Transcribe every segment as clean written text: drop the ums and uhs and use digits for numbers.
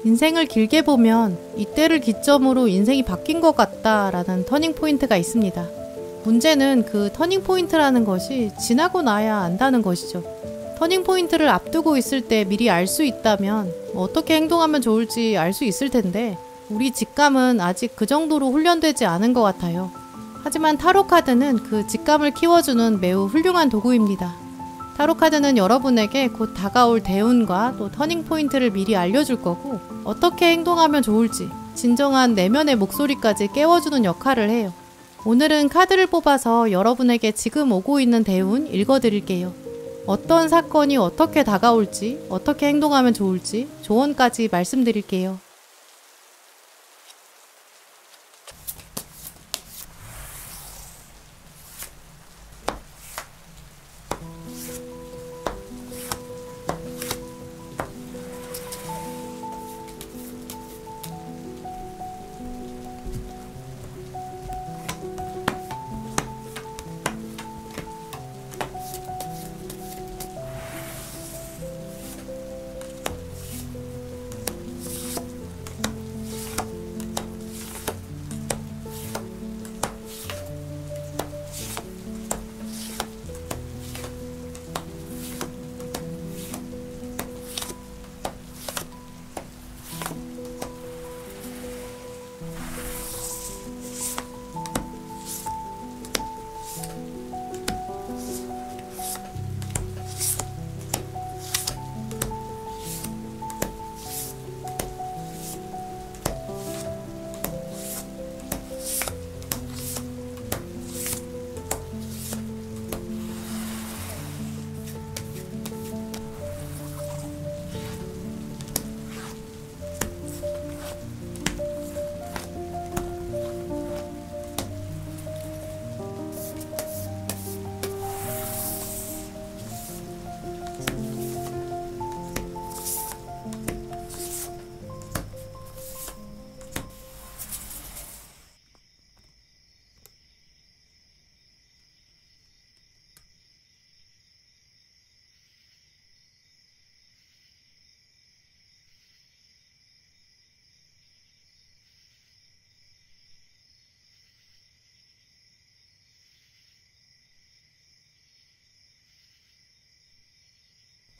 인생을 길게 보면 이때를 기점으로 인생이 바뀐 것 같다라는 터닝포인트가 있습니다. 문제는 그 터닝포인트라는 것이 지나고 나야 안다는 것이죠. 터닝포인트를 앞두고 있을 때 미리 알 수 있다면 어떻게 행동하면 좋을지 알 수 있을 텐데 우리 직감은 아직 그 정도로 훈련되지 않은 것 같아요. 하지만 타로카드는 그 직감을 키워주는 매우 훌륭한 도구입니다. 타로카드는 여러분에게 곧 다가올 대운과 또 터닝포인트를 미리 알려줄 거고 어떻게 행동하면 좋을지 진정한 내면의 목소리까지 깨워주는 역할을 해요. 오늘은 카드를 뽑아서 여러분에게 지금 오고 있는 대운 읽어드릴게요. 어떤 사건이 어떻게 다가올지, 어떻게 행동하면 좋을지 조언까지 말씀드릴게요.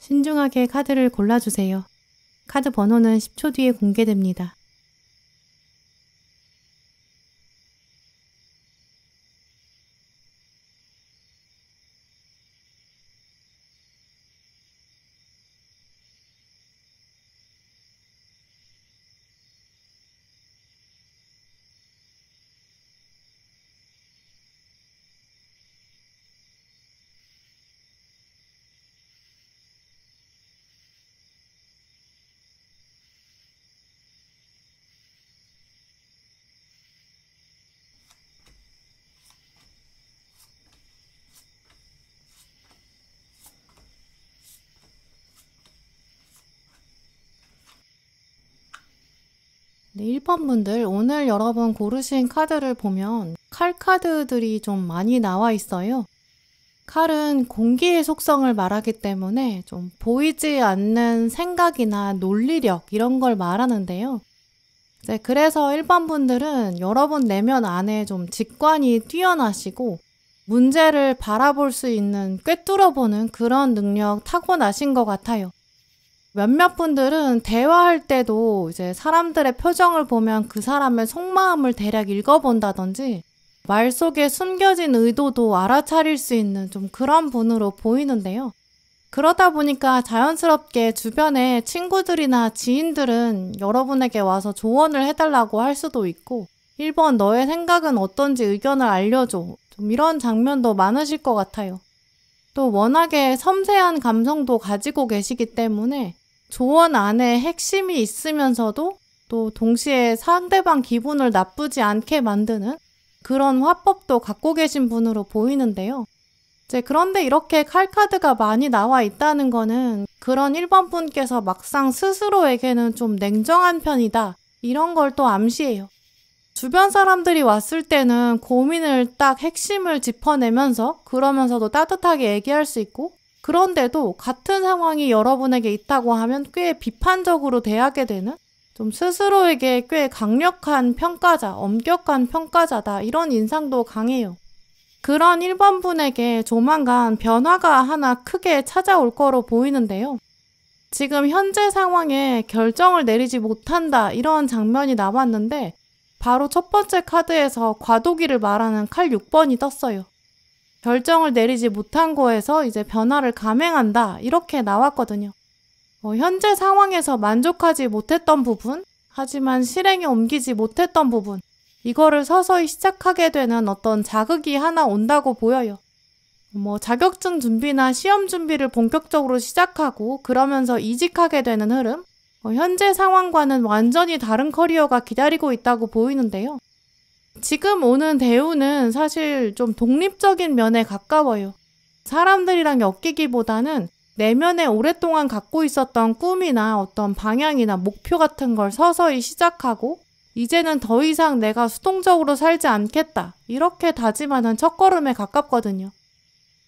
신중하게 카드를 골라주세요. 카드 번호는 10초 뒤에 공개됩니다. 네, 1번 분들, 오늘 여러분 고르신 카드를 보면 칼 카드들이 좀 많이 나와 있어요. 칼은 공기의 속성을 말하기 때문에 좀 보이지 않는 생각이나 논리력 이런 걸 말하는데요. 네, 그래서 1번 분들은 여러분 내면 안에 좀 직관이 뛰어나시고 문제를 바라볼 수 있는 꿰뚫어보는 그런 능력 타고나신 것 같아요. 몇몇 분들은 대화할 때도 이제 사람들의 표정을 보면 그 사람의 속마음을 대략 읽어본다든지 말 속에 숨겨진 의도도 알아차릴 수 있는 좀 그런 분으로 보이는데요. 그러다 보니까 자연스럽게 주변에 친구들이나 지인들은 여러분에게 와서 조언을 해달라고 할 수도 있고 1번 너의 생각은 어떤지 의견을 알려줘. 좀 이런 장면도 많으실 것 같아요. 또 워낙에 섬세한 감성도 가지고 계시기 때문에 조언 안에 핵심이 있으면서도 또 동시에 상대방 기분을 나쁘지 않게 만드는 그런 화법도 갖고 계신 분으로 보이는데요. 그런데 이렇게 칼카드가 많이 나와 있다는 거는 그런 1번 분께서 막상 스스로에게는 좀 냉정한 편이다. 이런 걸 또 암시해요. 주변 사람들이 왔을 때는 고민을 딱 핵심을 짚어내면서 그러면서도 따뜻하게 얘기할 수 있고 그런데도 같은 상황이 여러분에게 있다고 하면 꽤 비판적으로 대하게 되는 좀 스스로에게 꽤 강력한 평가자, 엄격한 평가자다 이런 인상도 강해요. 그런 1번 분에게 조만간 변화가 하나 크게 찾아올 거로 보이는데요. 지금 현재 상황에 결정을 내리지 못한다 이런 장면이 나왔는데 바로 첫 번째 카드에서 과도기를 말하는 칼 6번이 떴어요. 결정을 내리지 못한 거에서 이제 변화를 감행한다 이렇게 나왔거든요. 현재 상황에서 만족하지 못했던 부분, 하지만 실행에 옮기지 못했던 부분, 이거를 서서히 시작하게 되는 어떤 자극이 하나 온다고 보여요. 자격증 준비나 시험 준비를 본격적으로 시작하고 그러면서 이직하게 되는 흐름, 현재 상황과는 완전히 다른 커리어가 기다리고 있다고 보이는데요. 지금 오는 대우는 사실 좀 독립적인 면에 가까워요. 사람들이랑 엮이기보다는 내면에 오랫동안 갖고 있었던 꿈이나 어떤 방향이나 목표 같은 걸 서서히 시작하고 이제는 더 이상 내가 수동적으로 살지 않겠다 이렇게 다짐하는 첫걸음에 가깝거든요.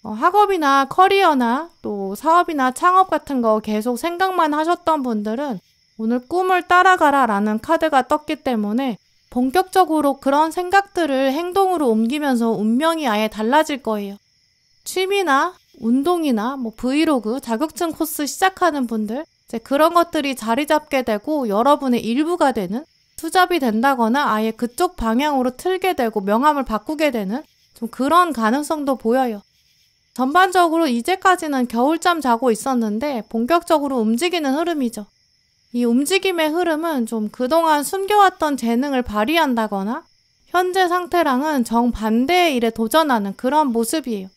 학업이나 커리어나 또 사업이나 창업 같은 거 계속 생각만 하셨던 분들은 오늘 꿈을 따라가라 라는 카드가 떴기 때문에 본격적으로 그런 생각들을 행동으로 옮기면서 운명이 아예 달라질 거예요. 취미나 운동이나 브이로그, 자격증 코스 시작하는 분들, 이제 그런 것들이 자리 잡게 되고 여러분의 일부가 되는, 투잡이 된다거나 아예 그쪽 방향으로 틀게 되고 명함을 바꾸게 되는 좀 그런 가능성도 보여요. 전반적으로 이제까지는 겨울잠 자고 있었는데 본격적으로 움직이는 흐름이죠. 이 움직임의 흐름은 좀 그동안 숨겨왔던 재능을 발휘한다거나 현재 상태랑은 정반대의 일에 도전하는 그런 모습이에요.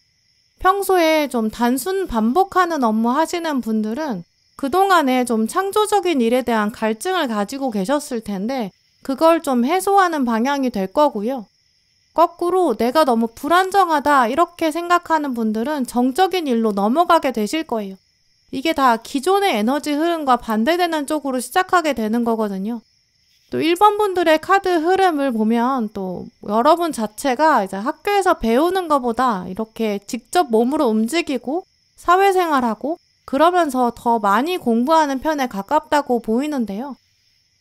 평소에 좀 단순 반복하는 업무 하시는 분들은 그동안에 좀 창조적인 일에 대한 갈증을 가지고 계셨을 텐데 그걸 좀 해소하는 방향이 될 거고요. 거꾸로 내가 너무 불안정하다 이렇게 생각하는 분들은 정적인 일로 넘어가게 되실 거예요. 이게 다 기존의 에너지 흐름과 반대되는 쪽으로 시작하게 되는 거거든요. 또 1번 분들의 카드 흐름을 보면 또 여러분 자체가 이제 학교에서 배우는 것보다 이렇게 직접 몸으로 움직이고 사회생활하고 그러면서 더 많이 공부하는 편에 가깝다고 보이는데요.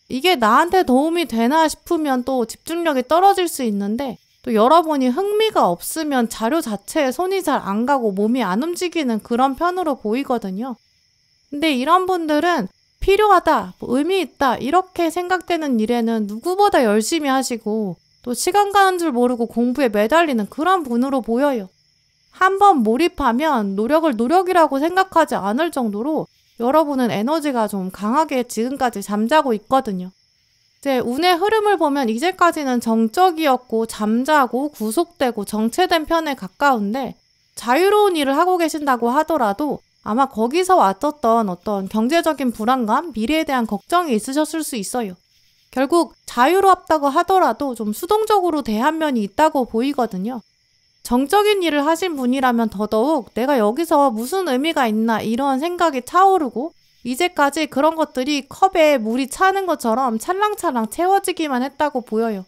이게 나한테 도움이 되나 싶으면 또 집중력이 떨어질 수 있는데 또 여러분이 흥미가 없으면 자료 자체에 손이 잘 안 가고 몸이 안 움직이는 그런 편으로 보이거든요. 근데 이런 분들은 필요하다, 의미 있다 이렇게 생각되는 일에는 누구보다 열심히 하시고 또 시간 가는 줄 모르고 공부에 매달리는 그런 분으로 보여요. 한번 몰입하면 노력을 노력이라고 생각하지 않을 정도로 여러분은 에너지가 좀 강하게 지금까지 잠자고 있거든요. 이제 운의 흐름을 보면 이제까지는 정적이었고 잠자고 구속되고 정체된 편에 가까운데 자유로운 일을 하고 계신다고 하더라도 아마 거기서 왔었던 어떤 경제적인 불안감, 미래에 대한 걱정이 있으셨을 수 있어요. 결국 자유롭다고 하더라도 좀 수동적으로 대한 면이 있다고 보이거든요. 정적인 일을 하신 분이라면 더더욱 내가 여기서 무슨 의미가 있나 이런 생각이 차오르고 이제까지 그런 것들이 컵에 물이 차는 것처럼 찰랑찰랑 채워지기만 했다고 보여요.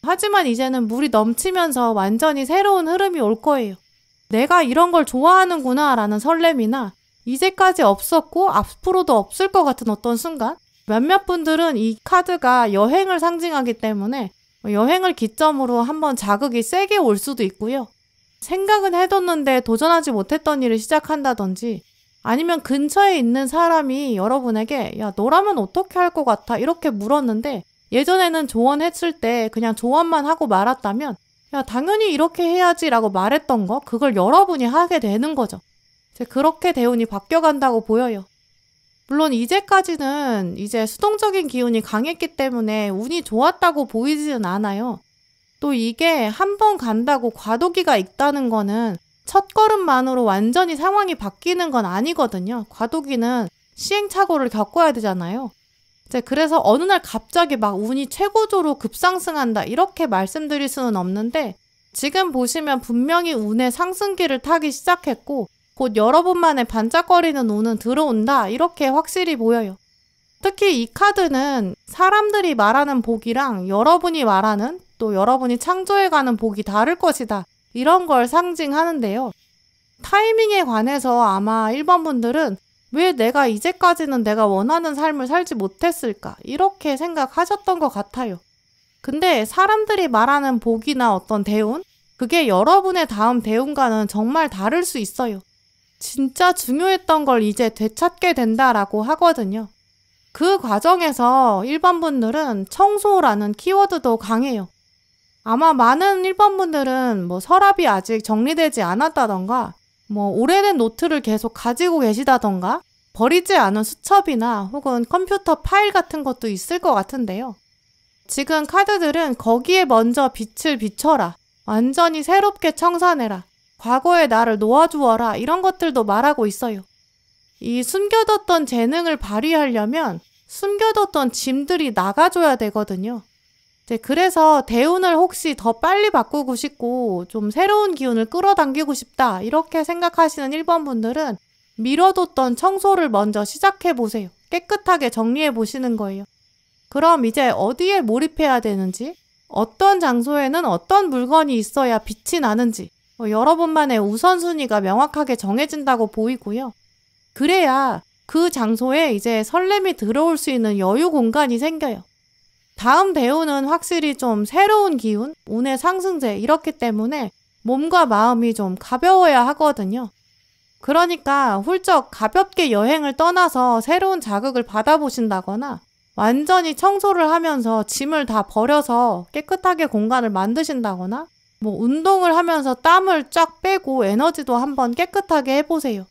하지만 이제는 물이 넘치면서 완전히 새로운 흐름이 올 거예요. 내가 이런 걸 좋아하는구나 라는 설렘이나 이제까지 없었고 앞으로도 없을 것 같은 어떤 순간 몇몇 분들은 이 카드가 여행을 상징하기 때문에 여행을 기점으로 한번 자극이 세게 올 수도 있고요. 생각은 해뒀는데 도전하지 못했던 일을 시작한다든지 아니면 근처에 있는 사람이 여러분에게 야 너라면 어떻게 할 것 같아? 이렇게 물었는데 예전에는 조언했을 때 그냥 조언만 하고 말았다면 야 당연히 이렇게 해야지 라고 말했던 거 그걸 여러분이 하게 되는 거죠. 이제 그렇게 대운이 바뀌어간다고 보여요. 물론 이제까지는 이제 수동적인 기운이 강했기 때문에 운이 좋았다고 보이지는 않아요. 또 이게 한 번 간다고 과도기가 있다는 거는 첫걸음만으로 완전히 상황이 바뀌는 건 아니거든요. 과도기는 시행착오를 겪어야 되잖아요. 이제 그래서 어느 날 갑자기 막 운이 최고조로 급상승한다 이렇게 말씀드릴 수는 없는데 지금 보시면 분명히 운의 상승기를 타기 시작했고 곧 여러분만의 반짝거리는 운은 들어온다 이렇게 확실히 보여요. 특히 이 카드는 사람들이 말하는 복이랑 여러분이 말하는 또 여러분이 창조해가는 복이 다를 것이다 이런 걸 상징하는데요. 타이밍에 관해서 아마 1번 분들은 왜 내가 이제까지는 내가 원하는 삶을 살지 못했을까? 이렇게 생각하셨던 것 같아요. 근데 사람들이 말하는 복이나 어떤 대운? 그게 여러분의 다음 대운과는 정말 다를 수 있어요. 진짜 중요했던 걸 이제 되찾게 된다라고 하거든요. 그 과정에서 1번 분들은 청소라는 키워드도 강해요. 아마 많은 1번 분들은 서랍이 아직 정리되지 않았다던가 오래된 노트를 계속 가지고 계시다던가 버리지 않은 수첩이나 혹은 컴퓨터 파일 같은 것도 있을 것 같은데요. 지금 카드들은 거기에 먼저 빛을 비춰라. 완전히 새롭게 청산해라. 과거의 나를 놓아주어라. 이런 것들도 말하고 있어요. 이 숨겨뒀던 재능을 발휘하려면 숨겨뒀던 짐들이 나가줘야 되거든요. 그래서 대운을 혹시 더 빨리 바꾸고 싶고 좀 새로운 기운을 끌어당기고 싶다 이렇게 생각하시는 1번 분들은 미뤄뒀던 청소를 먼저 시작해보세요. 깨끗하게 정리해보시는 거예요. 그럼 이제 어디에 몰입해야 되는지, 어떤 장소에는 어떤 물건이 있어야 빛이 나는지 여러분만의 우선순위가 명확하게 정해진다고 보이고요. 그래야 그 장소에 이제 설렘이 들어올 수 있는 여유 공간이 생겨요. 다음 대운은 확실히 좀 새로운 기운, 운의 상승세 이렇기 때문에 몸과 마음이 좀 가벼워야 하거든요. 그러니까 훌쩍 가볍게 여행을 떠나서 새로운 자극을 받아보신다거나 완전히 청소를 하면서 짐을 다 버려서 깨끗하게 공간을 만드신다거나 운동을 하면서 땀을 쫙 빼고 에너지도 한번 깨끗하게 해보세요.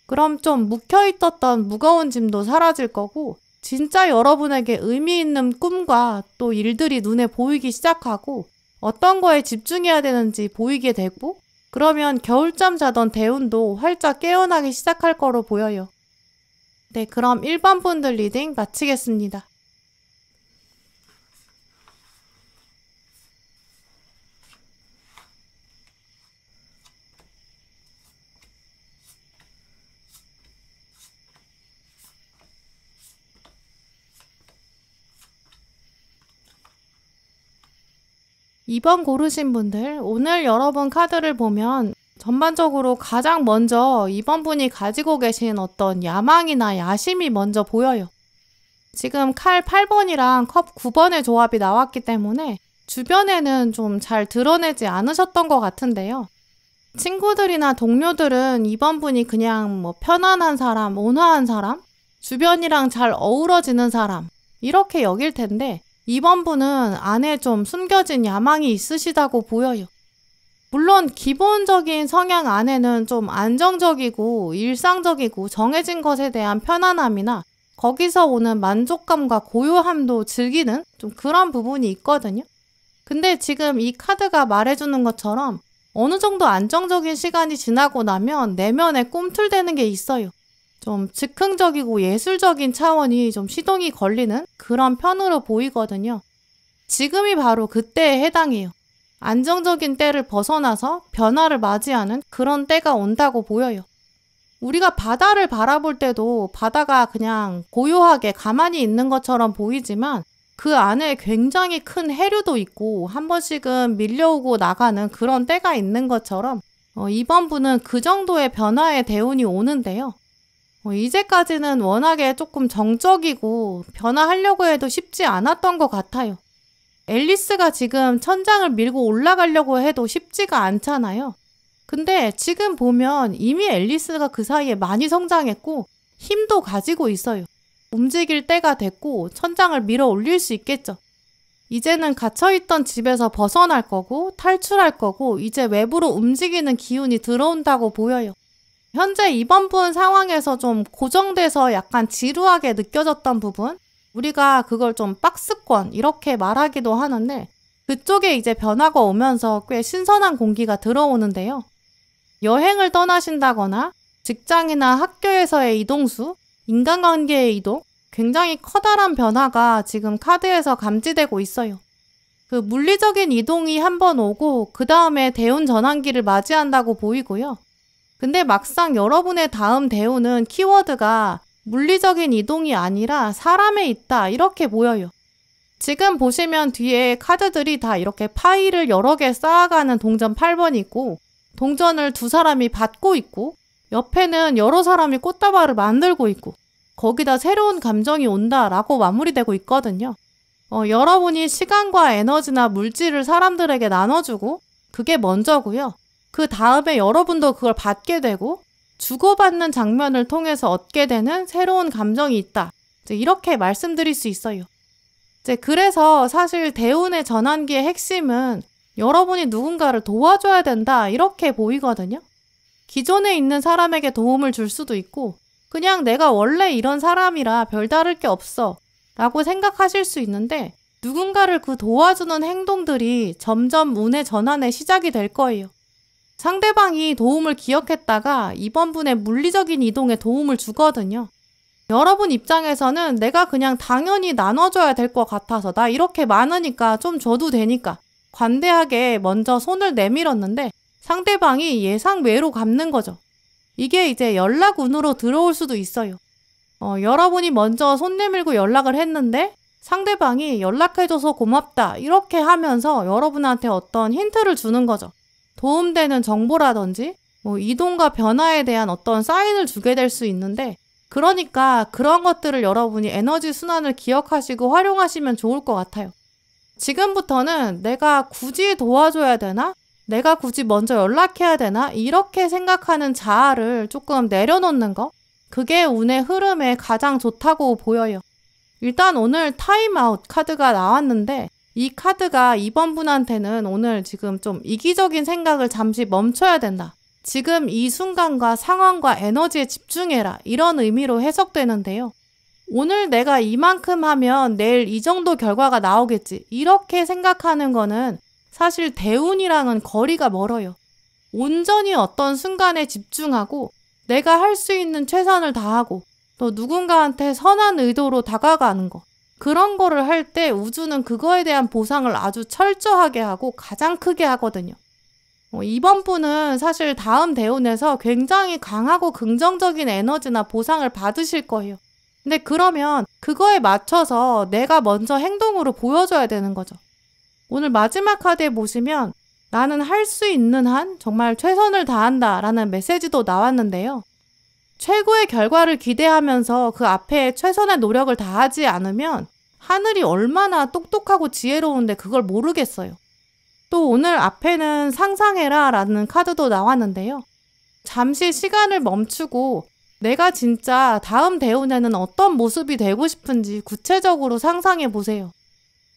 그럼 좀 묵혀있었던 무거운 짐도 사라질 거고 진짜 여러분에게 의미 있는 꿈과 또 일들이 눈에 보이기 시작하고 어떤 거에 집중해야 되는지 보이게 되고 그러면 겨울잠 자던 대운도 활짝 깨어나기 시작할 거로 보여요. 네, 그럼 1번 분들 리딩 마치겠습니다. (2번) 고르신 분들, 오늘 여러분 카드를 보면 전반적으로 가장 먼저 2번 분이 가지고 계신 어떤 야망이나 야심이 먼저 보여요. 지금 칼 8번이랑 컵 9번의 조합이 나왔기 때문에 주변에는 좀 잘 드러내지 않으셨던 것 같은데요. 친구들이나 동료들은 2번 분이 그냥 편안한 사람, 온화한 사람, 주변이랑 잘 어우러지는 사람 이렇게 여길 텐데 2번 분은 안에 좀 숨겨진 야망이 있으시다고 보여요. 물론 기본적인 성향 안에는 좀 안정적이고 일상적이고 정해진 것에 대한 편안함이나 거기서 오는 만족감과 고요함도 즐기는 좀 그런 부분이 있거든요. 근데 지금 이 카드가 말해주는 것처럼 어느 정도 안정적인 시간이 지나고 나면 내면에 꿈틀대는 게 있어요. 좀 즉흥적이고 예술적인 차원이 좀 시동이 걸리는 그런 편으로 보이거든요. 지금이 바로 그때에 해당해요. 안정적인 때를 벗어나서 변화를 맞이하는 그런 때가 온다고 보여요. 우리가 바다를 바라볼 때도 바다가 그냥 고요하게 가만히 있는 것처럼 보이지만 그 안에 굉장히 큰 해류도 있고 한 번씩은 밀려오고 나가는 그런 때가 있는 것처럼 이번 분은 그 정도의 변화의 대운이 오는데요. 이제까지는 워낙에 조금 정적이고 변화하려고 해도 쉽지 않았던 것 같아요. 앨리스가 지금 천장을 밀고 올라가려고 해도 쉽지가 않잖아요. 근데 지금 보면 이미 앨리스가 그 사이에 많이 성장했고 힘도 가지고 있어요. 움직일 때가 됐고 천장을 밀어 올릴 수 있겠죠. 이제는 갇혀있던 집에서 벗어날 거고 탈출할 거고 이제 외부로 움직이는 기운이 들어온다고 보여요. 현재 이번 분 상황에서 좀 고정돼서 약간 지루하게 느껴졌던 부분, 우리가 그걸 좀 박스권 이렇게 말하기도 하는데 그쪽에 이제 변화가 오면서 꽤 신선한 공기가 들어오는데요. 여행을 떠나신다거나 직장이나 학교에서의 이동수, 인간관계의 이동, 굉장히 커다란 변화가 지금 카드에서 감지되고 있어요. 그 물리적인 이동이 한번 오고 그 다음에 대운 전환기를 맞이한다고 보이고요. 근데 막상 여러분의 다음 대운은 키워드가 물리적인 이동이 아니라 사람에 있다 이렇게 보여요. 지금 보시면 뒤에 카드들이 다 이렇게 파일을 여러 개 쌓아가는 동전 8번이 있고 동전을 두 사람이 받고 있고 옆에는 여러 사람이 꽃다발을 만들고 있고 거기다 새로운 감정이 온다라고 마무리되고 있거든요. 여러분이 시간과 에너지나 물질을 사람들에게 나눠주고 그게 먼저고요. 그 다음에 여러분도 그걸 받게 되고 주고받는 장면을 통해서 얻게 되는 새로운 감정이 있다. 이렇게 말씀드릴 수 있어요. 그래서 사실 대운의 전환기의 핵심은 여러분이 누군가를 도와줘야 된다 이렇게 보이거든요. 기존에 있는 사람에게 도움을 줄 수도 있고 그냥 내가 원래 이런 사람이라 별다를 게 없어 라고 생각하실 수 있는데 누군가를 그 도와주는 행동들이 점점 운의 전환의 시작이 될 거예요. 상대방이 도움을 기억했다가 이번 분의 물리적인 이동에 도움을 주거든요. 여러분 입장에서는 내가 그냥 당연히 나눠줘야 될 것 같아서 나 이렇게 많으니까 좀 줘도 되니까 관대하게 먼저 손을 내밀었는데 상대방이 예상 외로 갚는 거죠. 이게 이제 연락운으로 들어올 수도 있어요. 여러분이 먼저 손 내밀고 연락을 했는데 상대방이 연락해줘서 고맙다 이렇게 하면서 여러분한테 어떤 힌트를 주는 거죠. 도움되는 정보라든지 이동과 변화에 대한 어떤 사인을 주게 될 수 있는데 그러니까 그런 것들을 여러분이 에너지 순환을 기억하시고 활용하시면 좋을 것 같아요. 지금부터는 내가 굳이 도와줘야 되나? 내가 굳이 먼저 연락해야 되나? 이렇게 생각하는 자아를 조금 내려놓는 거? 그게 운의 흐름에 가장 좋다고 보여요. 일단 오늘 타임아웃 카드가 나왔는데 이 카드가 이번 분한테는 오늘 지금 좀 이기적인 생각을 잠시 멈춰야 된다. 지금 이 순간과 상황과 에너지에 집중해라. 이런 의미로 해석되는데요. 오늘 내가 이만큼 하면 내일 이 정도 결과가 나오겠지. 이렇게 생각하는 거는 사실 대운이랑은 거리가 멀어요. 온전히 어떤 순간에 집중하고 내가 할 수 있는 최선을 다하고 또 누군가한테 선한 의도로 다가가는 거. 그런 거를 할 때 우주는 그거에 대한 보상을 아주 철저하게 하고 가장 크게 하거든요. 이번 분은 사실 다음 대운에서 굉장히 강하고 긍정적인 에너지나 보상을 받으실 거예요. 근데 그러면 그거에 맞춰서 내가 먼저 행동으로 보여줘야 되는 거죠. 오늘 마지막 카드에 보시면 나는 할 수 있는 한 정말 최선을 다한다 라는 메시지도 나왔는데요. 최고의 결과를 기대하면서 그 앞에 최선의 노력을 다하지 않으면 하늘이 얼마나 똑똑하고 지혜로운데 그걸 모르겠어요. 또 오늘 앞에는 상상해라 라는 카드도 나왔는데요. 잠시 시간을 멈추고 내가 진짜 다음 대운에는 어떤 모습이 되고 싶은지 구체적으로 상상해 보세요.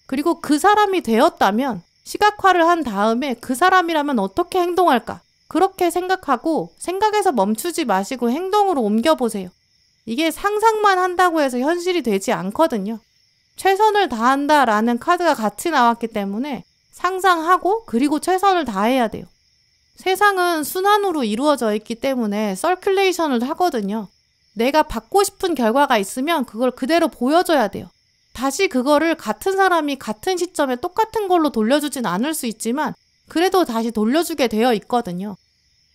그리고 그 사람이 되었다면 시각화를 한 다음에 그 사람이라면 어떻게 행동할까? 그렇게 생각하고 생각에서 멈추지 마시고 행동으로 옮겨보세요. 이게 상상만 한다고 해서 현실이 되지 않거든요. 최선을 다한다라는 카드가 같이 나왔기 때문에 상상하고 그리고 최선을 다해야 돼요. 세상은 순환으로 이루어져 있기 때문에 서큘레이션을 하거든요. 내가 받고 싶은 결과가 있으면 그걸 그대로 보여줘야 돼요. 다시 그거를 같은 사람이 같은 시점에 똑같은 걸로 돌려주진 않을 수 있지만 그래도 다시 돌려주게 되어 있거든요.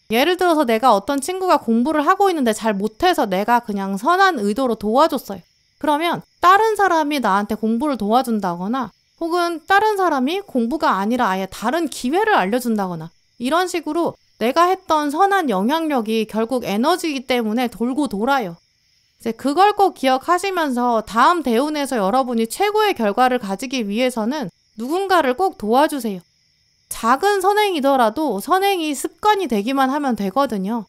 예를 들어서 내가 어떤 친구가 공부를 하고 있는데 잘 못해서 내가 그냥 선한 의도로 도와줬어요. 그러면 다른 사람이 나한테 공부를 도와준다거나 혹은 다른 사람이 공부가 아니라 아예 다른 기회를 알려준다거나 이런 식으로 내가 했던 선한 영향력이 결국 에너지이기 때문에 돌고 돌아요. 이제 그걸 꼭 기억하시면서 다음 대운에서 여러분이 최고의 결과를 가지기 위해서는 누군가를 꼭 도와주세요. 작은 선행이더라도 선행이 습관이 되기만 하면 되거든요.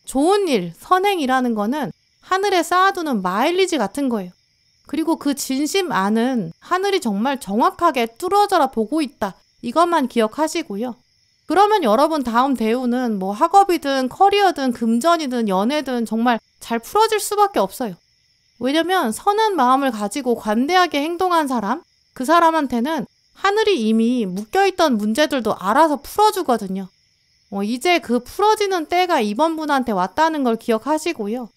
좋은 일, 선행이라는 거는 하늘에 쌓아두는 마일리지 같은 거예요. 그리고 그 진심 안은 하늘이 정말 정확하게 뚫어져라 보고 있다. 이것만 기억하시고요. 그러면 여러분 다음 대운은 학업이든 커리어든 금전이든 연애든 정말 잘 풀어질 수밖에 없어요. 왜냐면 선한 마음을 가지고 관대하게 행동한 사람, 그 사람한테는 하늘이 이미 묶여있던 문제들도 알아서 풀어주거든요. 이제 그 풀어지는 때가 이번 분한테 왔다는 걸 기억하시고요.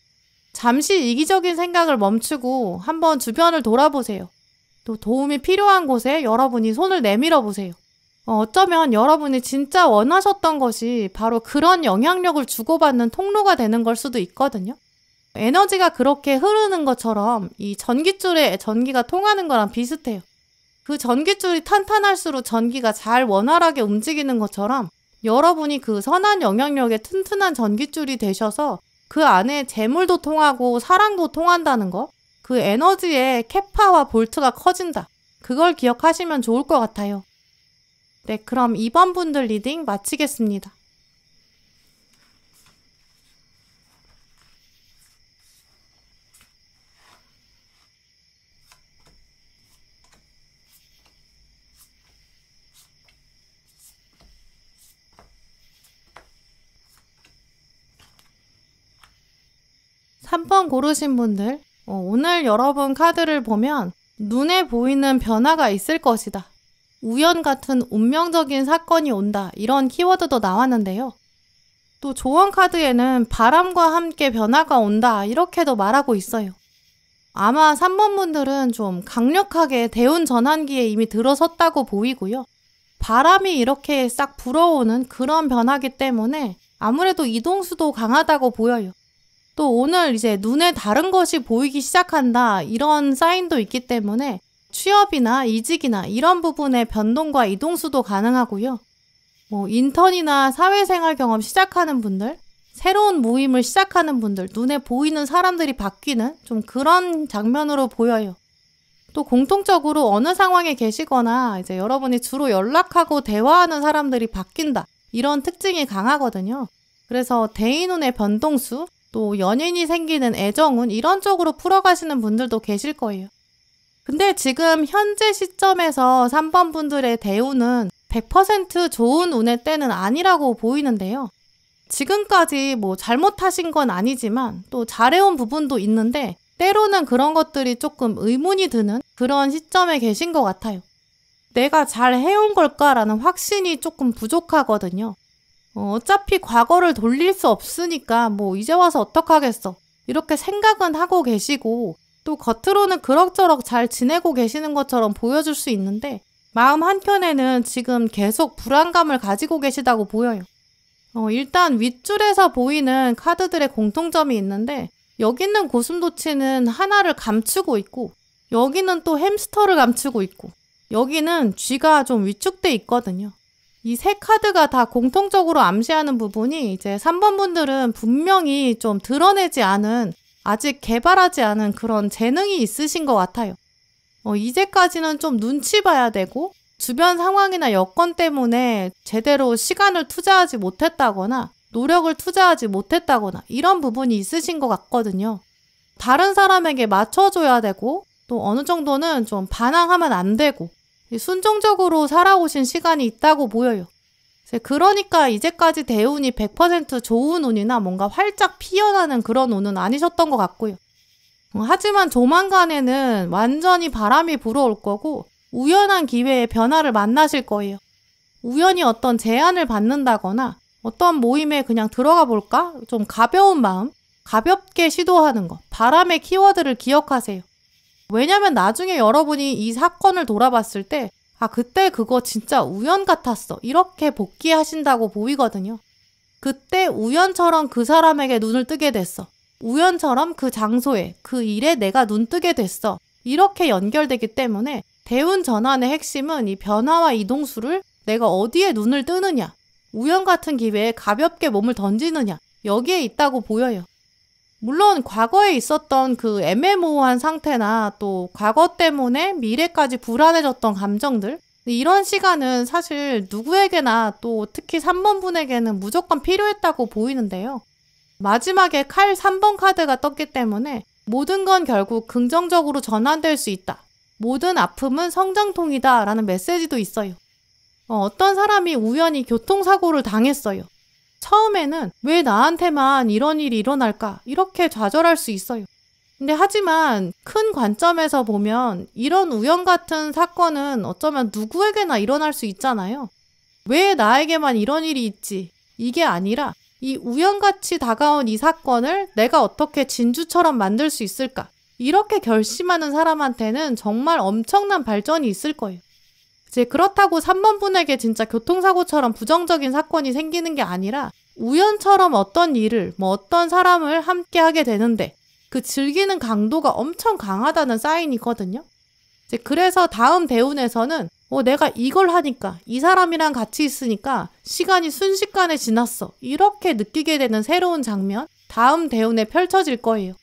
잠시 이기적인 생각을 멈추고 한번 주변을 돌아보세요. 또 도움이 필요한 곳에 여러분이 손을 내밀어 보세요. 어쩌면 여러분이 진짜 원하셨던 것이 바로 그런 영향력을 주고받는 통로가 되는 걸 수도 있거든요. 에너지가 그렇게 흐르는 것처럼 이 전깃줄에 전기가 통하는 거랑 비슷해요. 그 전깃줄이 탄탄할수록 전기가 잘 원활하게 움직이는 것처럼 여러분이 그 선한 영향력의 튼튼한 전깃줄이 되셔서 그 안에 재물도 통하고 사랑도 통한다는 거, 그 에너지의 캐파와 볼트가 커진다. 그걸 기억하시면 좋을 것 같아요. 네, 그럼 2번 분들 리딩 마치겠습니다. 삼 번 고르신 분들, 오늘 여러분 카드를 보면 눈에 보이는 변화가 있을 것이다. 우연 같은 운명적인 사건이 온다. 이런 키워드도 나왔는데요. 또 조언 카드에는 바람과 함께 변화가 온다. 이렇게도 말하고 있어요. 아마 3번 분들은 좀 강력하게 대운 전환기에 이미 들어섰다고 보이고요. 바람이 이렇게 싹 불어오는 그런 변화기 때문에 아무래도 이동수도 강하다고 보여요. 또 오늘 이제 눈에 다른 것이 보이기 시작한다 이런 사인도 있기 때문에 취업이나 이직이나 이런 부분의 변동과 이동수도 가능하고요. 인턴이나 사회생활 경험 시작하는 분들, 새로운 모임을 시작하는 분들, 눈에 보이는 사람들이 바뀌는 좀 그런 장면으로 보여요. 또 공통적으로 어느 상황에 계시거나 이제 여러분이 주로 연락하고 대화하는 사람들이 바뀐다 이런 특징이 강하거든요. 그래서 대인운의 변동수, 또 연인이 생기는 애정운 이런 쪽으로 풀어가시는 분들도 계실 거예요. 근데 지금 현재 시점에서 3번 분들의 대운은 100% 좋은 운의 때는 아니라고 보이는데요. 지금까지 잘못하신 건 아니지만 또 잘해온 부분도 있는데 때로는 그런 것들이 조금 의문이 드는 그런 시점에 계신 것 같아요. 내가 잘 해온 걸까라는 확신이 조금 부족하거든요. 어차피 과거를 돌릴 수 없으니까 이제 와서 어떡하겠어. 이렇게 생각은 하고 계시고 또 겉으로는 그럭저럭 잘 지내고 계시는 것처럼 보여줄 수 있는데 마음 한켠에는 지금 계속 불안감을 가지고 계시다고 보여요. 일단 윗줄에서 보이는 카드들의 공통점이 있는데 여기 있는 고슴도치는 하나를 감추고 있고 여기는 또 햄스터를 감추고 있고 여기는 쥐가 좀 위축돼 있거든요. 이 세 카드가 다 공통적으로 암시하는 부분이 이제 3번 분들은 분명히 좀 드러내지 않은 아직 개발하지 않은 그런 재능이 있으신 것 같아요. 이제까지는 좀 눈치 봐야 되고 주변 상황이나 여건 때문에 제대로 시간을 투자하지 못했다거나 노력을 투자하지 못했다거나 이런 부분이 있으신 것 같거든요. 다른 사람에게 맞춰줘야 되고 또 어느 정도는 좀 반항하면 안 되고 순종적으로 살아오신 시간이 있다고 보여요. 그러니까 이제까지 대운이 100% 좋은 운이나 뭔가 활짝 피어나는 그런 운은 아니셨던 것 같고요. 하지만 조만간에는 완전히 바람이 불어올 거고 우연한 기회에 변화를 만나실 거예요. 우연히 어떤 제안을 받는다거나 어떤 모임에 그냥 들어가 볼까? 좀 가벼운 마음, 가볍게 시도하는 거, 바람의 키워드를 기억하세요. 왜냐면 나중에 여러분이 이 사건을 돌아봤을 때 그때 그거 진짜 우연 같았어. 이렇게 복귀하신다고 보이거든요. 그때 우연처럼 그 사람에게 눈을 뜨게 됐어. 우연처럼 그 장소에, 그 일에 내가 눈 뜨게 됐어. 이렇게 연결되기 때문에 대운 전환의 핵심은 이 변화와 이동수를 내가 어디에 눈을 뜨느냐, 우연 같은 기회에 가볍게 몸을 던지느냐, 여기에 있다고 보여요. 물론 과거에 있었던 그 애매모호한 상태나 또 과거 때문에 미래까지 불안해졌던 감정들, 이런 시간은 사실 누구에게나 또 특히 3번 분에게는 무조건 필요했다고 보이는데요. 마지막에 칼 3번 카드가 떴기 때문에 모든 건 결국 긍정적으로 전환될 수 있다. 모든 아픔은 성장통이다 라는 메시지도 있어요. 어떤 사람이 우연히 교통사고를 당했어요. 처음에는 왜 나한테만 이런 일이 일어날까? 이렇게 좌절할 수 있어요. 근데 하지만 큰 관점에서 보면 이런 우연 같은 사건은 어쩌면 누구에게나 일어날 수 있잖아요. 왜 나에게만 이런 일이 있지? 이게 아니라 이 우연같이 다가온 이 사건을 내가 어떻게 진주처럼 만들 수 있을까? 이렇게 결심하는 사람한테는 정말 엄청난 발전이 있을 거예요. 이제 그렇다고 3번 분에게 진짜 교통사고처럼 부정적인 사건이 생기는 게 아니라 우연처럼 어떤 일을, 어떤 사람을 함께 하게 되는데 그 즐기는 강도가 엄청 강하다는 사인이거든요. 이제 그래서 다음 대운에서는 내가 이걸 하니까, 이 사람이랑 같이 있으니까 시간이 순식간에 지났어. 이렇게 느끼게 되는 새로운 장면, 다음 대운에 펼쳐질 거예요.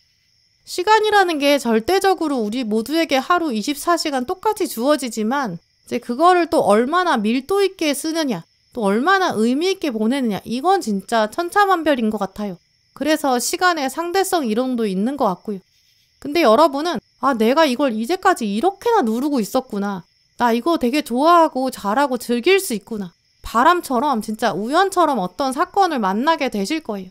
시간이라는 게 절대적으로 우리 모두에게 하루 24시간 똑같이 주어지지만 이제 그거를 또 얼마나 밀도 있게 쓰느냐, 또 얼마나 의미 있게 보내느냐, 이건 진짜 천차만별인 것 같아요. 그래서 시간의 상대성 이론도 있는 것 같고요. 근데 여러분은 내가 이걸 이제까지 이렇게나 누르고 있었구나. 나 이거 되게 좋아하고 잘하고 즐길 수 있구나. 바람처럼 진짜 우연처럼 어떤 사건을 만나게 되실 거예요.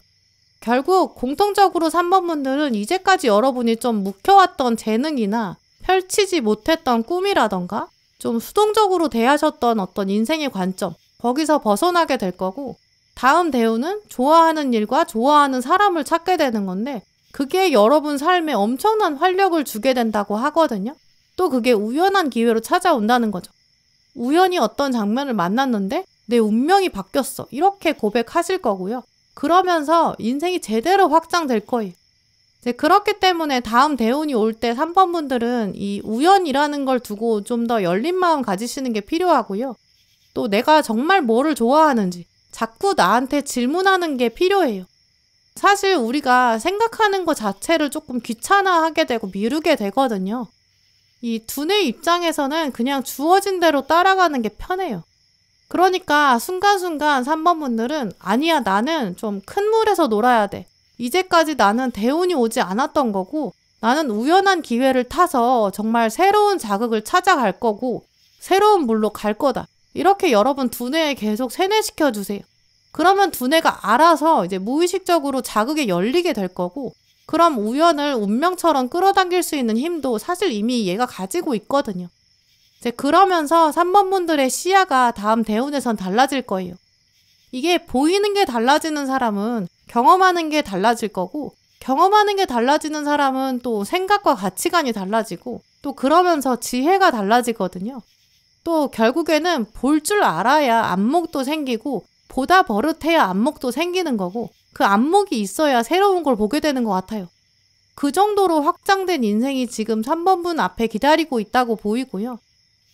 결국 공통적으로 3번 분들은 이제까지 여러분이 좀 묵혀왔던 재능이나 펼치지 못했던 꿈이라던가 좀 수동적으로 대하셨던 어떤 인생의 관점, 거기서 벗어나게 될 거고, 다음 대운은 좋아하는 일과 좋아하는 사람을 찾게 되는 건데 그게 여러분 삶에 엄청난 활력을 주게 된다고 하거든요. 또 그게 우연한 기회로 찾아온다는 거죠. 우연히 어떤 장면을 만났는데 내 운명이 바뀌었어. 이렇게 고백하실 거고요. 그러면서 인생이 제대로 확장될 거예요. 이제 그렇기 때문에 다음 대운이 올 때 3번 분들은 이 우연이라는 걸 두고 좀 더 열린 마음 가지시는 게 필요하고요. 또 내가 정말 뭐를 좋아하는지 자꾸 나한테 질문하는 게 필요해요. 사실 우리가 생각하는 것 자체를 조금 귀찮아하게 되고 미루게 되거든요. 이 두뇌 입장에서는 그냥 주어진 대로 따라가는 게 편해요. 그러니까 순간순간 3번 분들은 아니야, 나는 좀 큰 물에서 놀아야 돼. 이제까지 나는 대운이 오지 않았던 거고 나는 우연한 기회를 타서 정말 새로운 자극을 찾아갈 거고 새로운 물로 갈 거다. 이렇게 여러분 두뇌에 계속 세뇌시켜 주세요. 그러면 두뇌가 알아서 이제 무의식적으로 자극에 열리게 될 거고, 그럼 우연을 운명처럼 끌어당길 수 있는 힘도 사실 이미 얘가 가지고 있거든요. 이제 그러면서 3번 분들의 시야가 다음 대운에선 달라질 거예요. 이게 보이는 게 달라지는 사람은 경험하는 게 달라질 거고, 경험하는 게 달라지는 사람은 또 생각과 가치관이 달라지고, 또 그러면서 지혜가 달라지거든요. 또 결국에는 볼 줄 알아야 안목도 생기고 보다 버릇해야 안목도 생기는 거고, 그 안목이 있어야 새로운 걸 보게 되는 것 같아요. 그 정도로 확장된 인생이 지금 3번 분 앞에 기다리고 있다고 보이고요.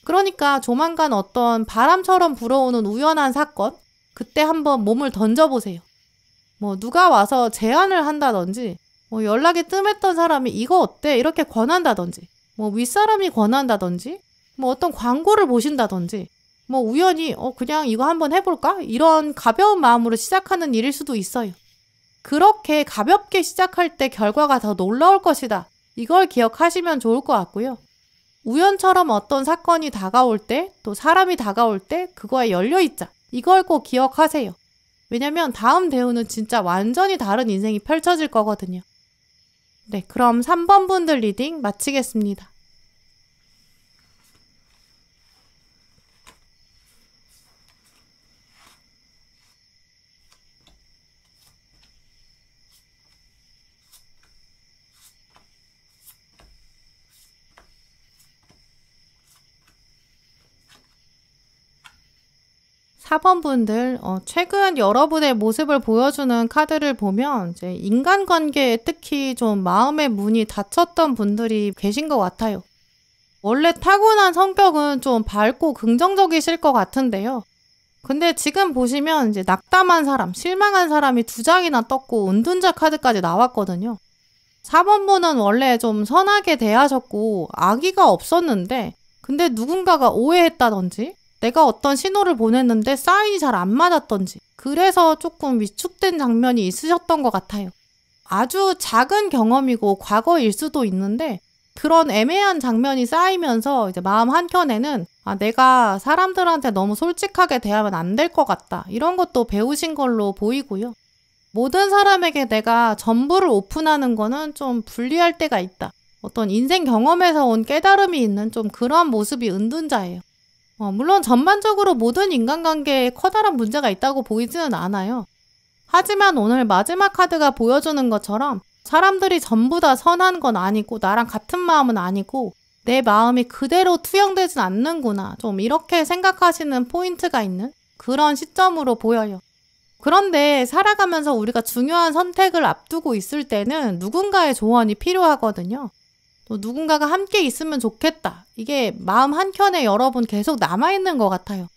그러니까 조만간 어떤 바람처럼 불어오는 우연한 사건, 그때 한번 몸을 던져보세요. 누가 와서 제안을 한다든지, 연락이 뜸했던 사람이 이거 어때? 이렇게 권한다든지, 윗사람이 권한다든지, 어떤 광고를 보신다든지, 우연히 그냥 이거 한번 해볼까? 이런 가벼운 마음으로 시작하는 일일 수도 있어요. 그렇게 가볍게 시작할 때 결과가 더 놀라울 것이다. 이걸 기억하시면 좋을 것 같고요. 우연처럼 어떤 사건이 다가올 때, 또 사람이 다가올 때 그거에 열려있자. 이걸 꼭 기억하세요. 왜냐면 다음 대운은 진짜 완전히 다른 인생이 펼쳐질 거거든요. 네, 그럼 3번 분들 리딩 마치겠습니다. 4번 분들, 최근 여러분의 모습을 보여주는 카드를 보면 이제 인간관계에 특히 좀 마음의 문이 닫혔던 분들이 계신 것 같아요. 원래 타고난 성격은 좀 밝고 긍정적이실 것 같은데요. 근데 지금 보시면 이제 낙담한 사람, 실망한 사람이 2장이나 떴고 은둔자 카드까지 나왔거든요. 4번 분은 원래 좀 선하게 대하셨고 악의가 없었는데, 근데 누군가가 오해했다든지 내가 어떤 신호를 보냈는데 사인이 잘 안 맞았던지, 그래서 조금 위축된 장면이 있으셨던 것 같아요. 아주 작은 경험이고 과거일 수도 있는데 그런 애매한 장면이 쌓이면서 이제 마음 한켠에는 내가 사람들한테 너무 솔직하게 대하면 안 될 것 같다, 이런 것도 배우신 걸로 보이고요. 모든 사람에게 내가 전부를 오픈하는 거는 좀 불리할 때가 있다. 어떤 인생 경험에서 온 깨달음이 있는 좀 그런 모습이 은둔자예요. 물론 전반적으로 모든 인간관계에 커다란 문제가 있다고 보이지는 않아요. 하지만 오늘 마지막 카드가 보여주는 것처럼 사람들이 전부 다 선한 건 아니고 나랑 같은 마음은 아니고 내 마음이 그대로 투영되진 않는구나, 좀 이렇게 생각하시는 포인트가 있는 그런 시점으로 보여요. 그런데 살아가면서 우리가 중요한 선택을 앞두고 있을 때는 누군가의 조언이 필요하거든요. 또 누군가가 함께 있으면 좋겠다. 이게 마음 한켠에 여러분 계속 남아있는 것 같아요.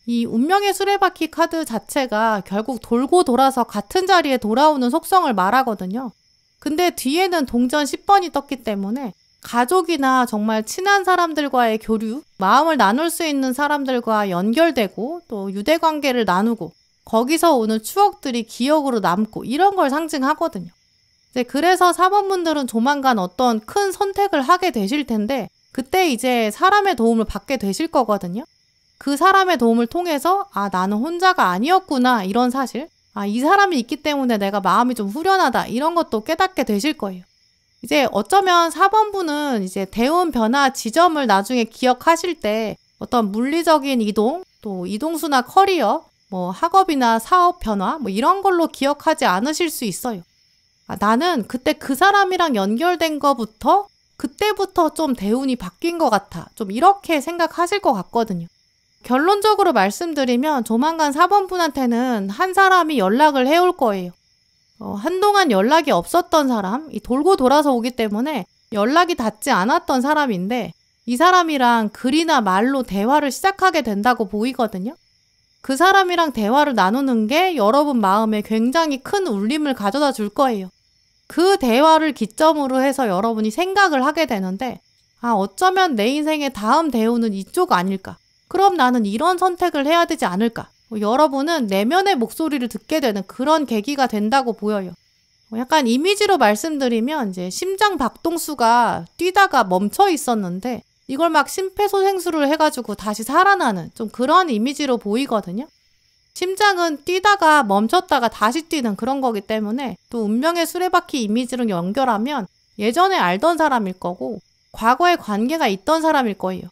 이 운명의 수레바퀴 카드 자체가 결국 돌고 돌아서 같은 자리에 돌아오는 속성을 말하거든요. 근데 뒤에는 동전 10번이 떴기 때문에 가족이나 정말 친한 사람들과의 교류, 마음을 나눌 수 있는 사람들과 연결되고 또 유대관계를 나누고 거기서 오는 추억들이 기억으로 남고 이런 걸 상징하거든요. 그래서 사번분들은 조만간 어떤 큰 선택을 하게 되실 텐데 그때 이제 사람의 도움을 받게 되실 거거든요. 그 사람의 도움을 통해서 나는 혼자가 아니었구나 이런 사실, 이 사람이 있기 때문에 내가 마음이 좀 후련하다 이런 것도 깨닫게 되실 거예요. 이제 어쩌면 4번분은 이제 대운 변화 지점을 나중에 기억하실 때 어떤 물리적인 이동, 또 이동수나 커리어, 학업이나 사업 변화 이런 걸로 기억하지 않으실 수 있어요. 나는 그때 그 사람이랑 연결된 거부터 그때부터 좀 대운이 바뀐 것 같아. 좀 이렇게 생각하실 것 같거든요. 결론적으로 말씀드리면 조만간 4번분한테는 한 사람이 연락을 해올 거예요. 한동안 연락이 없었던 사람, 돌고 돌아서 오기 때문에 연락이 닿지 않았던 사람인데 이 사람이랑 글이나 말로 대화를 시작하게 된다고 보이거든요. 그 사람이랑 대화를 나누는 게 여러분 마음에 굉장히 큰 울림을 가져다 줄 거예요. 그 대화를 기점으로 해서 여러분이 생각을 하게 되는데 어쩌면 내 인생의 다음 대우는 이쪽 아닐까? 그럼 나는 이런 선택을 해야 되지 않을까? 여러분은 내면의 목소리를 듣게 되는 그런 계기가 된다고 보여요. 약간 이미지로 말씀드리면 이제 심장 박동수가 뛰다가 멈춰 있었는데 이걸 막 심폐소생술을 해가지고 다시 살아나는 좀 그런 이미지로 보이거든요. 심장은 뛰다가 멈췄다가 다시 뛰는 그런 거기 때문에 또 운명의 수레바퀴 이미지로 연결하면 예전에 알던 사람일 거고 과거에 관계가 있던 사람일 거예요.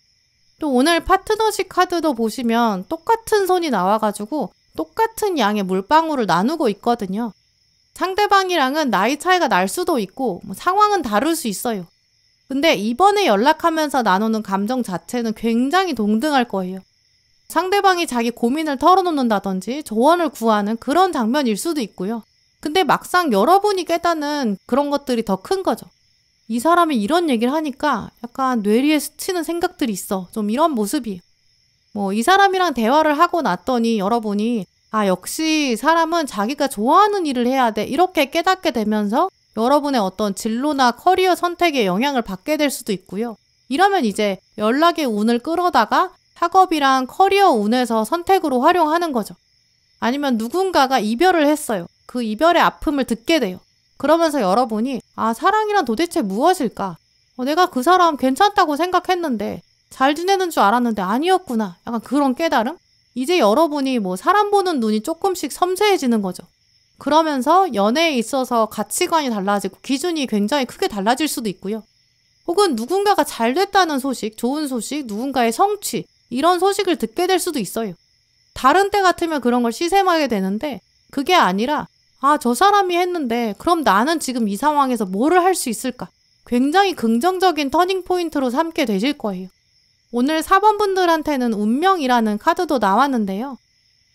또 오늘 파트너십 카드도 보시면 똑같은 손이 나와가지고 똑같은 양의 물방울을 나누고 있거든요. 상대방이랑은 나이 차이가 날 수도 있고 상황은 다를 수 있어요. 근데 이번에 연락하면서 나누는 감정 자체는 굉장히 동등할 거예요. 상대방이 자기 고민을 털어놓는다든지 조언을 구하는 그런 장면일 수도 있고요. 근데 막상 여러분이 깨닫는 그런 것들이 더 큰 거죠. 이 사람이 이런 얘기를 하니까 약간 뇌리에 스치는 생각들이 있어. 좀 이런 모습이에요. 이 사람이랑 대화를 하고 났더니 여러분이 역시 사람은 자기가 좋아하는 일을 해야 돼. 이렇게 깨닫게 되면서 여러분의 어떤 진로나 커리어 선택에 영향을 받게 될 수도 있고요. 이러면 이제 연락의 운을 끌어다가 학업이랑 커리어 운에서 선택으로 활용하는 거죠. 아니면 누군가가 이별을 했어요. 그 이별의 아픔을 듣게 돼요. 그러면서 여러분이 사랑이란 도대체 무엇일까? 내가 그 사람 괜찮다고 생각했는데 잘 지내는 줄 알았는데 아니었구나. 약간 그런 깨달음? 이제 여러분이 사람 보는 눈이 조금씩 섬세해지는 거죠. 그러면서 연애에 있어서 가치관이 달라지고 기준이 굉장히 크게 달라질 수도 있고요. 혹은 누군가가 잘 됐다는 소식, 좋은 소식, 누군가의 성취 이런 소식을 듣게 될 수도 있어요. 다른 때 같으면 그런 걸 시샘하게 되는데 그게 아니라 저 사람이 했는데 그럼 나는 지금 이 상황에서 뭐를 할 수 있을까? 굉장히 긍정적인 터닝포인트로 삼게 되실 거예요. 오늘 4번분들한테는 운명이라는 카드도 나왔는데요.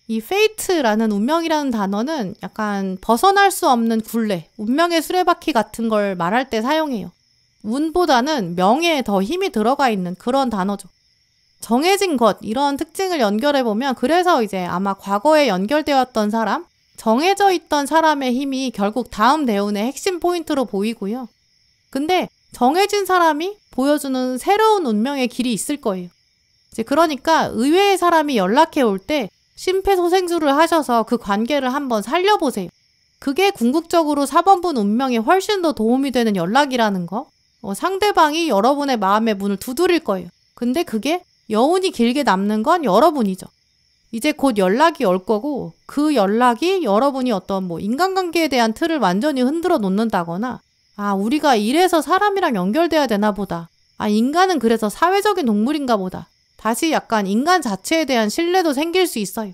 이 페이트라는 운명이라는 단어는 약간 벗어날 수 없는 굴레, 운명의 수레바퀴 같은 걸 말할 때 사용해요. 운보다는 명예에 더 힘이 들어가 있는 그런 단어죠. 정해진 것, 이런 특징을 연결해보면 그래서 이제 아마 과거에 연결되었던 사람, 정해져 있던 사람의 힘이 결국 다음 대운의 핵심 포인트로 보이고요. 근데 정해진 사람이 보여주는 새로운 운명의 길이 있을 거예요. 이제 그러니까 의외의 사람이 연락해 올 때 심폐소생술을 하셔서 그 관계를 한번 살려보세요. 그게 궁극적으로 4번분 운명에 훨씬 더 도움이 되는 연락이라는 거. 상대방이 여러분의 마음의 문을 두드릴 거예요. 근데 그게 여운이 길게 남는 건 여러분이죠. 이제 곧 연락이 올 거고 그 연락이 여러분이 어떤 인간관계에 대한 틀을 완전히 흔들어 놓는다거나 우리가 이래서 사람이랑 연결돼야 되나 보다. 인간은 그래서 사회적인 동물인가 보다. 다시 약간 인간 자체에 대한 신뢰도 생길 수 있어요.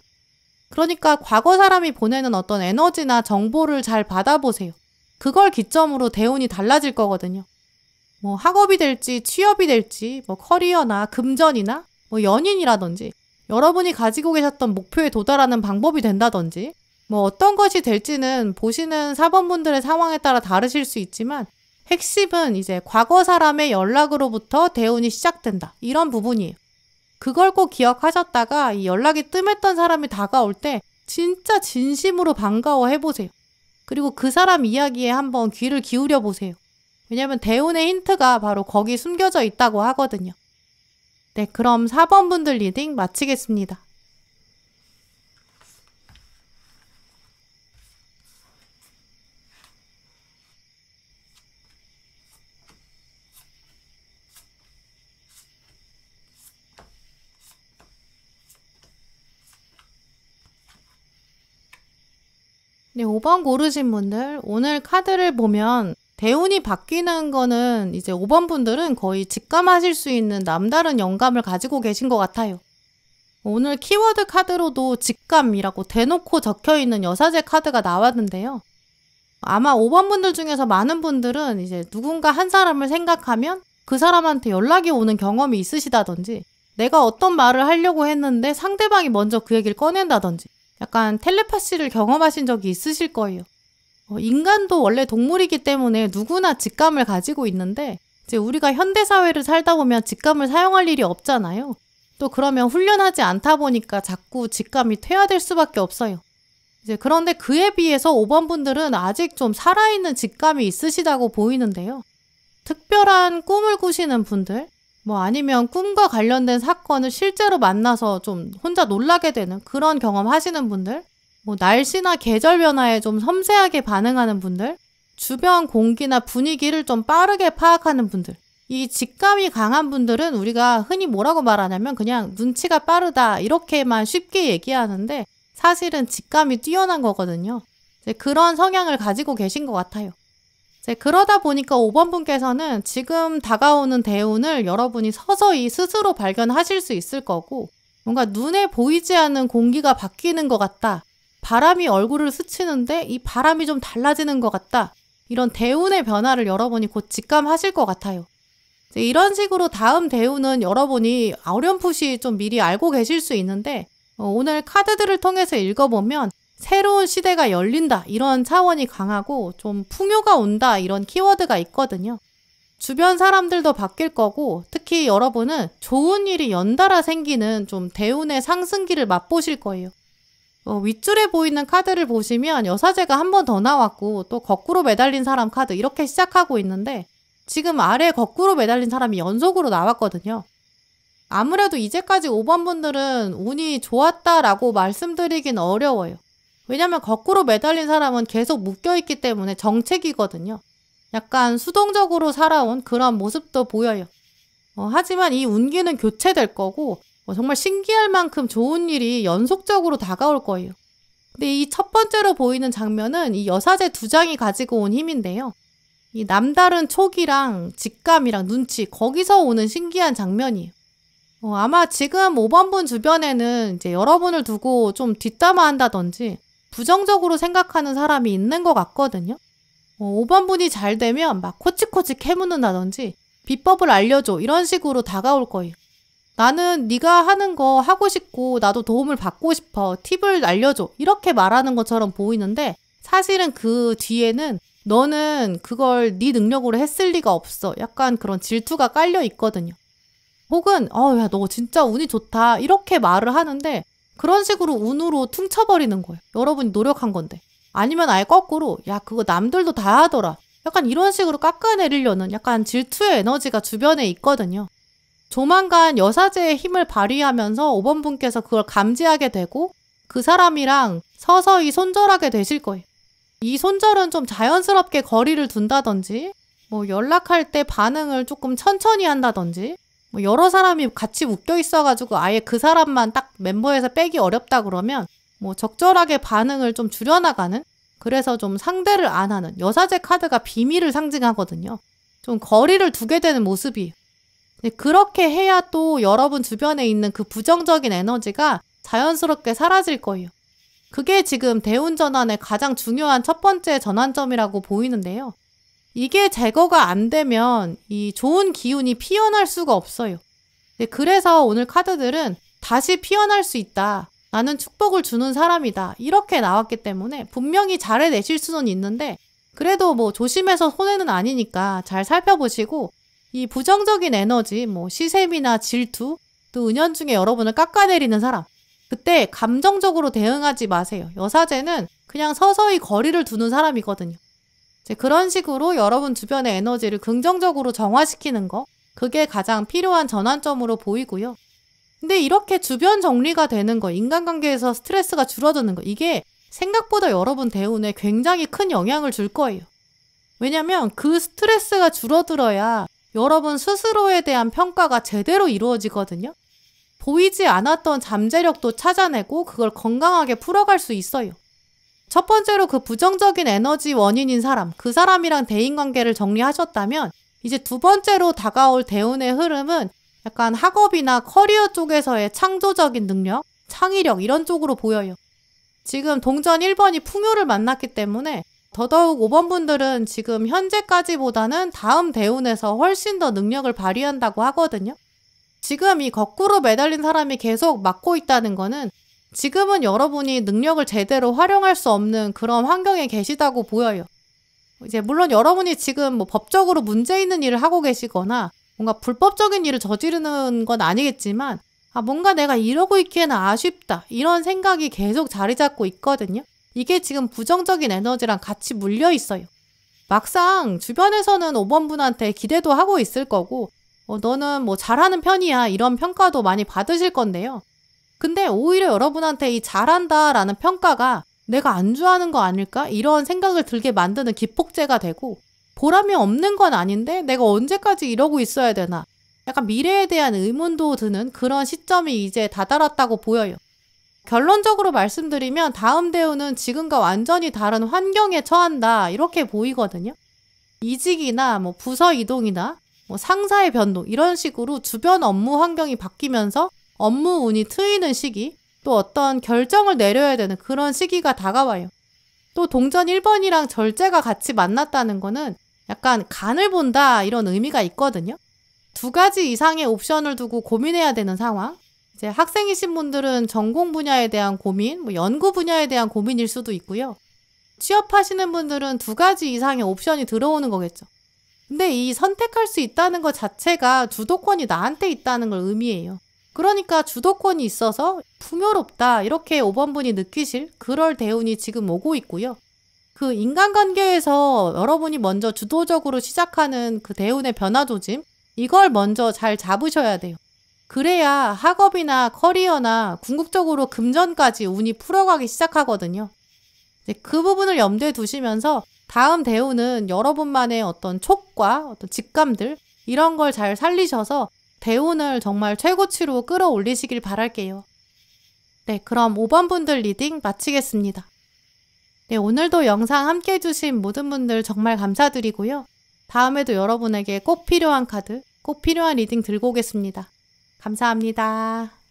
그러니까 과거 사람이 보내는 어떤 에너지나 정보를 잘 받아보세요. 그걸 기점으로 대운이 달라질 거거든요. 학업이 될지 취업이 될지 커리어나 금전이나 연인이라든지 여러분이 가지고 계셨던 목표에 도달하는 방법이 된다든지 어떤 것이 될지는 보시는 4번분들의 상황에 따라 다르실 수 있지만 핵심은 이제 과거 사람의 연락으로부터 대운이 시작된다. 이런 부분이에요. 그걸 꼭 기억하셨다가 이 연락이 뜸했던 사람이 다가올 때 진짜 진심으로 반가워해보세요. 그리고 그 사람 이야기에 한번 귀를 기울여 보세요. 왜냐면 대운의 힌트가 바로 거기 숨겨져 있다고 하거든요. 네, 그럼 4번 분들 리딩 마치겠습니다. 네, 5번 고르신 분들, 오늘 카드를 보면 대운이 바뀌는 거는 이제 5번 분들은 거의 직감하실 수 있는 남다른 영감을 가지고 계신 것 같아요. 오늘 키워드 카드로도 직감이라고 대놓고 적혀있는 여사제 카드가 나왔는데요. 아마 5번 분들 중에서 많은 분들은 이제 누군가 한 사람을 생각하면 그 사람한테 연락이 오는 경험이 있으시다든지, 내가 어떤 말을 하려고 했는데 상대방이 먼저 그 얘기를 꺼낸다든지, 약간 텔레파시를 경험하신 적이 있으실 거예요. 인간도 원래 동물이기 때문에 누구나 직감을 가지고 있는데, 이제 우리가 현대사회를 살다 보면 직감을 사용할 일이 없잖아요. 또 그러면 훈련하지 않다 보니까 자꾸 직감이 퇴화될 수밖에 없어요. 이제 그런데 그에 비해서 5번 분들은 아직 좀 살아있는 직감이 있으시다고 보이는데요. 특별한 꿈을 꾸시는 분들, 아니면 꿈과 관련된 사건을 실제로 만나서 좀 혼자 놀라게 되는 그런 경험 하시는 분들, 날씨나 계절 변화에 좀 섬세하게 반응하는 분들, 주변 공기나 분위기를 좀 빠르게 파악하는 분들, 이 직감이 강한 분들은 우리가 흔히 뭐라고 말하냐면 그냥 눈치가 빠르다 이렇게만 쉽게 얘기하는데 사실은 직감이 뛰어난 거거든요. 이제 그런 성향을 가지고 계신 것 같아요. 이제 그러다 보니까 5번 분께서는 지금 다가오는 대운을 여러분이 서서히 스스로 발견하실 수 있을 거고, 뭔가 눈에 보이지 않는 공기가 바뀌는 것 같다. 바람이 얼굴을 스치는데 이 바람이 좀 달라지는 것 같다. 이런 대운의 변화를 여러분이 곧 직감하실 것 같아요. 이제 이런 식으로 다음 대운은 여러분이 어렴풋이 좀 미리 알고 계실 수 있는데, 오늘 카드들을 통해서 읽어보면 새로운 시대가 열린다 이런 차원이 강하고 좀 풍요가 온다 이런 키워드가 있거든요. 주변 사람들도 바뀔 거고 특히 여러분은 좋은 일이 연달아 생기는 좀 대운의 상승기를 맛보실 거예요. 윗줄에 보이는 카드를 보시면 여사제가 한 번 더 나왔고 또 거꾸로 매달린 사람 카드 이렇게 시작하고 있는데 지금 아래 거꾸로 매달린 사람이 연속으로 나왔거든요. 아무래도 이제까지 5번 분들은 운이 좋았다라고 말씀드리긴 어려워요. 왜냐면 거꾸로 매달린 사람은 계속 묶여있기 때문에 정책이거든요. 약간 수동적으로 살아온 그런 모습도 보여요. 하지만 이 운기는 교체될 거고 정말 신기할 만큼 좋은 일이 연속적으로 다가올 거예요. 근데 이 첫 번째로 보이는 장면은 이 여사제 2장이 가지고 온 힘인데요. 이 남다른 촉이랑 직감이랑 눈치 거기서 오는 신기한 장면이에요. 아마 지금 5번 분 주변에는 이제 여러분을 두고 좀 뒷담화한다든지 부정적으로 생각하는 사람이 있는 것 같거든요. 5번 분이 잘 되면 막 코치코치 캐묻는다든지 비법을 알려줘 이런 식으로 다가올 거예요. 나는 네가 하는 거 하고 싶고 나도 도움을 받고 싶어 팁을 알려줘 이렇게 말하는 것처럼 보이는데 사실은 그 뒤에는 너는 그걸 네 능력으로 했을 리가 없어 약간 그런 질투가 깔려 있거든요. 혹은 야 너 진짜 운이 좋다 이렇게 말을 하는데 그런 식으로 운으로 퉁쳐버리는 거예요. 여러분이 노력한 건데. 아니면 아예 거꾸로 야 그거 남들도 다 하더라. 약간 이런 식으로 깎아내리려는 약간 질투의 에너지가 주변에 있거든요. 조만간 여사제의 힘을 발휘하면서 5번 분께서 그걸 감지하게 되고 그 사람이랑 서서히 손절하게 되실 거예요. 이 손절은 좀 자연스럽게 거리를 둔다든지 연락할 때 반응을 조금 천천히 한다든지 여러 사람이 같이 묶여 있어가지고 아예 그 사람만 딱 멤버에서 빼기 어렵다 그러면 적절하게 반응을 좀 줄여나가는 그래서 좀 상대를 안 하는 여사제 카드가 비밀을 상징하거든요. 좀 거리를 두게 되는 모습이에요. 그렇게 해야 또 여러분 주변에 있는 그 부정적인 에너지가 자연스럽게 사라질 거예요. 그게 지금 대운 전환의 가장 중요한 첫 번째 전환점이라고 보이는데요. 이게 제거가 안 되면 이 좋은 기운이 피어날 수가 없어요. 그래서 오늘 카드들은 다시 피어날 수 있다. 나는 축복을 주는 사람이다. 이렇게 나왔기 때문에 분명히 잘 해내실 수는 있는데 그래도 뭐 조심해서 손해는 아니니까 잘 살펴보시고 이 부정적인 에너지, 뭐 시샘이나 질투, 또 은연중에 여러분을 깎아내리는 사람, 그때 감정적으로 대응하지 마세요. 여사제는 그냥 서서히 거리를 두는 사람이거든요. 이제 그런 식으로 여러분 주변의 에너지를 긍정적으로 정화시키는 거, 그게 가장 필요한 전환점으로 보이고요. 근데 이렇게 주변 정리가 되는 거, 인간관계에서 스트레스가 줄어드는 거, 이게 생각보다 여러분 대운에 굉장히 큰 영향을 줄 거예요. 왜냐면 그 스트레스가 줄어들어야 여러분 스스로에 대한 평가가 제대로 이루어지거든요. 보이지 않았던 잠재력도 찾아내고 그걸 건강하게 풀어갈 수 있어요. 첫 번째로 그 부정적인 에너지 원인인 사람, 그 사람이랑 대인관계를 정리하셨다면 이제 두 번째로 다가올 대운의 흐름은 약간 학업이나 커리어 쪽에서의 창조적인 능력, 창의력 이런 쪽으로 보여요. 지금 동전 1번이 풍요를 만났기 때문에 더더욱 5번 분들은 지금 현재까지보다는 다음 대운에서 훨씬 더 능력을 발휘한다고 하거든요. 지금 이 거꾸로 매달린 사람이 계속 막고 있다는 거는 지금은 여러분이 능력을 제대로 활용할 수 없는 그런 환경에 계시다고 보여요. 이제 물론 여러분이 지금 뭐 법적으로 문제 있는 일을 하고 계시거나 뭔가 불법적인 일을 저지르는 건 아니겠지만 뭔가 내가 이러고 있기에는 아쉽다 이런 생각이 계속 자리 잡고 있거든요. 이게 지금 부정적인 에너지랑 같이 물려 있어요. 막상 주변에서는 5번 분한테 기대도 하고 있을 거고 너는 뭐 잘하는 편이야 이런 평가도 많이 받으실 건데요. 근데 오히려 여러분한테 이 잘한다 라는 평가가 내가 안주하는 거 아닐까? 이런 생각을 들게 만드는 기폭제가 되고 보람이 없는 건 아닌데 내가 언제까지 이러고 있어야 되나? 약간 미래에 대한 의문도 드는 그런 시점이 이제 다다랐다고 보여요. 결론적으로 말씀드리면 다음 대운은 지금과 완전히 다른 환경에 처한다 이렇게 보이거든요. 이직이나 뭐 부서 이동이나 뭐 상사의 변동 이런 식으로 주변 업무 환경이 바뀌면서 업무 운이 트이는 시기, 또 어떤 결정을 내려야 되는 그런 시기가 다가와요. 또 동전 1번이랑 절제가 같이 만났다는 거는 약간 간을 본다 이런 의미가 있거든요. 두 가지 이상의 옵션을 두고 고민해야 되는 상황. 이제 학생이신 분들은 전공 분야에 대한 고민, 뭐 연구 분야에 대한 고민일 수도 있고요. 취업하시는 분들은 두 가지 이상의 옵션이 들어오는 거겠죠. 근데 이 선택할 수 있다는 것 자체가 주도권이 나한테 있다는 걸 의미해요. 그러니까 주도권이 있어서 풍요롭다 이렇게 5번 분이 느끼실 그럴 대운이 지금 오고 있고요. 그 인간관계에서 여러분이 먼저 주도적으로 시작하는 그 대운의 변화 조짐 이걸 먼저 잘 잡으셔야 돼요. 그래야 학업이나 커리어나 궁극적으로 금전까지 운이 풀어가기 시작하거든요. 그 부분을 염두에 두시면서 다음 대운은 여러분만의 어떤 촉과 어떤 직감들 이런 걸 잘 살리셔서 대운을 정말 최고치로 끌어올리시길 바랄게요. 네, 그럼 5번 분들 리딩 마치겠습니다. 네, 오늘도 영상 함께 해주신 모든 분들 정말 감사드리고요. 다음에도 여러분에게 꼭 필요한 카드, 꼭 필요한 리딩 들고 오겠습니다. 감사합니다.